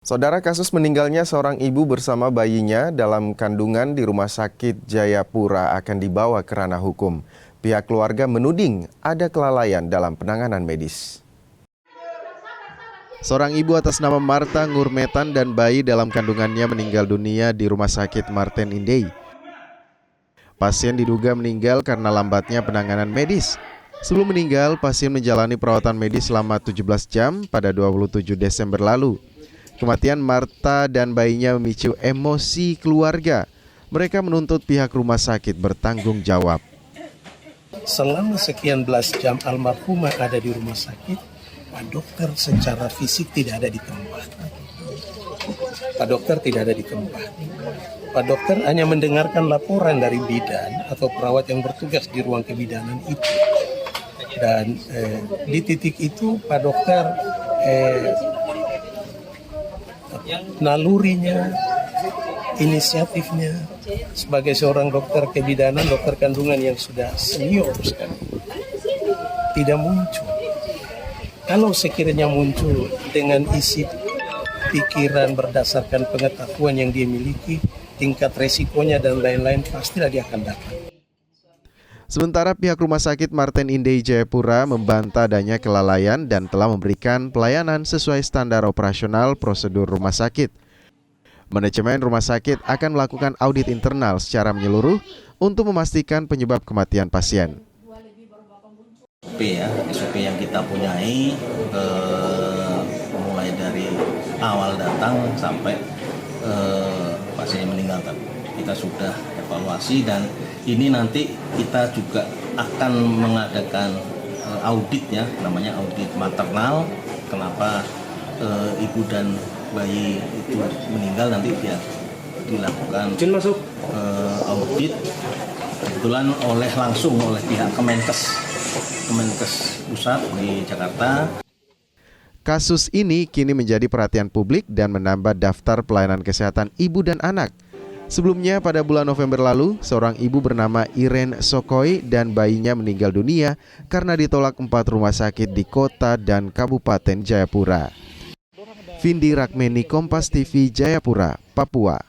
Saudara, kasus meninggalnya seorang ibu bersama bayinya dalam kandungan di Rumah Sakit Jayapura akan dibawa ke ranah hukum. Pihak keluarga menuding ada kelalaian dalam penanganan medis. Seorang ibu atas nama Marta Ngurmetan dan bayi dalam kandungannya meninggal dunia di Rumah Sakit Marten Inday. Pasien diduga meninggal karena lambatnya penanganan medis. Sebelum meninggal, pasien menjalani perawatan medis selama 17 jam pada 27 Desember lalu. Kematian Marta dan bayinya memicu emosi keluarga. Mereka menuntut pihak rumah sakit bertanggung jawab. Selama sekian belas jam almarhumah ada di rumah sakit, Pak Dokter secara fisik tidak ada di tempat. Pak Dokter tidak ada di tempat. Pak Dokter hanya mendengarkan laporan dari bidan atau perawat yang bertugas di ruang kebidanan itu. Dan di titik itu Pak Dokter nalurinya, inisiatifnya sebagai seorang dokter kebidanan, dokter kandungan yang sudah senior sekali, tidak muncul. Kalau sekiranya muncul dengan isi pikiran berdasarkan pengetahuan yang dia miliki, tingkat resikonya dan lain-lain, pastilah dia akan datang. Sementara pihak Rumah Sakit Marten Inday Jayapura membantah adanya kelalaian dan telah memberikan pelayanan sesuai standar operasional prosedur rumah sakit. Manajemen rumah sakit akan melakukan audit internal secara menyeluruh untuk memastikan penyebab kematian pasien. SOP yang kita punyai mulai dari awal datang sampai pasien meninggal, kita sudah evaluasi dan ini nanti kita juga akan mengadakan auditnya, namanya audit maternal. Kenapa ibu dan bayi itu meninggal, nanti dia dilakukan audit kebetulan langsung oleh pihak Kemenkes Pusat di Jakarta. Kasus ini kini menjadi perhatian publik dan menambah daftar pelayanan kesehatan ibu dan anak. Sebelumnya pada bulan November lalu, seorang ibu bernama Irene Sokoi dan bayinya meninggal dunia karena ditolak 4 rumah sakit di kota dan Kabupaten Jayapura. Vindi Rakmeni, Kompas TV, Jayapura, Papua.